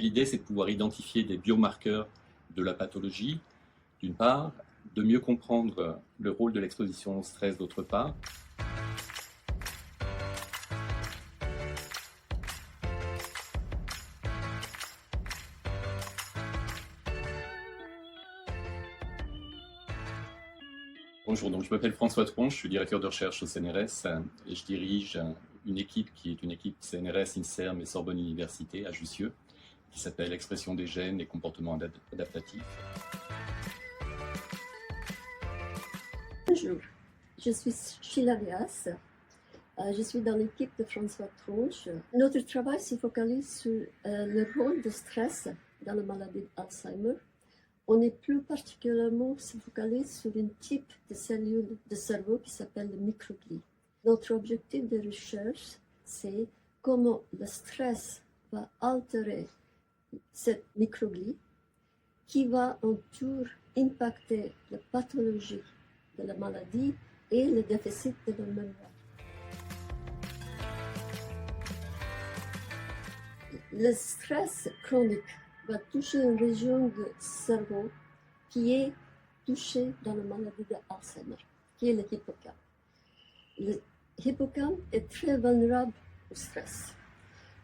l'idée, c'est de pouvoir identifier des biomarqueurs de la pathologie, d'une part, de mieux comprendre le rôle de l'exposition au stress, d'autre part. Bonjour, donc je m'appelle François Tronche, je suis directeur de recherche au CNRS et je dirige une équipe qui est une équipe CNRS, INSERM et Sorbonne Université à Jussieu, qui s'appelle Expression des gènes et comportements adaptatifs. Bonjour, je suis Sheila Dias, je suis dans l'équipe de François Tronche. Notre travail se focalise sur le rôle du stress dans la maladie d'Alzheimer. On est plus particulièrement se focalise sur un type de cellule de cerveau qui s'appelle le microglie. Notre objectif de recherche, c'est comment le stress va altérer cette microglie qui va en tour impacter la pathologie de la maladie et le déficit de la mémoire. Le stress chronique va toucher une région du cerveau qui est touchée dans la maladie d'Alzheimer, qui est le hippocampe. Le hippocampe est très vulnérable au stress.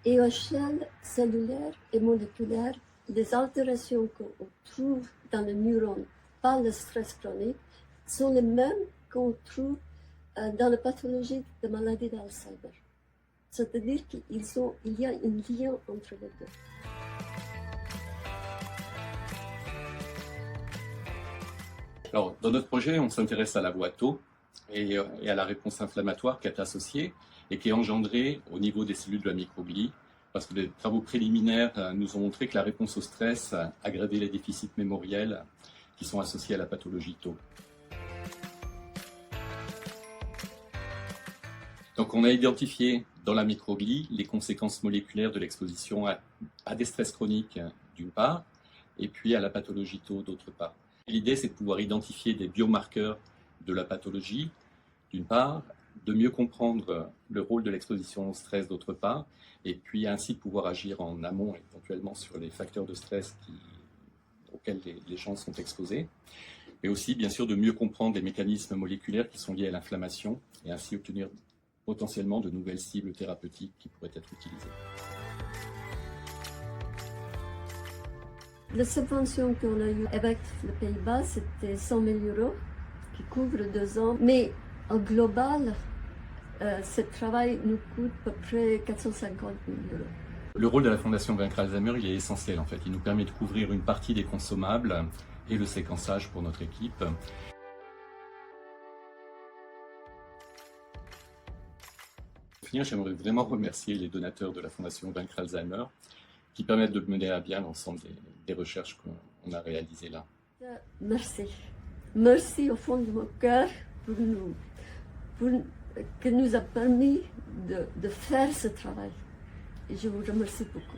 Et à échelle cellulaire et moléculaire, les altérations qu'on trouve dans les neurones par le stress chronique sont les mêmes qu'on trouve dans la pathologie de maladie d'Alzheimer. C'est-à-dire qu'il y a un lien entre les deux. Alors, dans notre projet, on s'intéresse à la voie tau et à la réponse inflammatoire qui est associée et qui est engendrée au niveau des cellules de la microglie, parce que les travaux préliminaires nous ont montré que la réponse au stress aggravait les déficits mémoriels qui sont associés à la pathologie tau. Donc, on a identifié dans la microglie les conséquences moléculaires de l'exposition à des stress chroniques d'une part, et puis à la pathologie tau d'autre part. L'idée, c'est de pouvoir identifier des biomarqueurs de la pathologie, d'une part, de mieux comprendre le rôle de l'exposition au stress, d'autre part, et puis ainsi de pouvoir agir en amont éventuellement sur les facteurs de stress auxquels les gens sont exposés, mais aussi, bien sûr, de mieux comprendre les mécanismes moléculaires qui sont liés à l'inflammation et ainsi obtenir potentiellement de nouvelles cibles thérapeutiques qui pourraient être utilisées. La subvention qu'on a eue avec les Pays-Bas, c'était 100 000 € qui couvre 2 ans. Mais en global, ce travail nous coûte à peu près 450 000 €. Le rôle de la Fondation Vaincre Alzheimer, il est essentiel en fait. Il nous permet de couvrir une partie des consommables et le séquençage pour notre équipe. Pour finir, j'aimerais vraiment remercier les donateurs de la Fondation Vaincre Alzheimer qui permettent de mener à bien l'ensemble des recherches qu'on a réalisées là. Merci. Merci au fond de mon cœur que nous a permis de faire ce travail. Et je vous remercie beaucoup.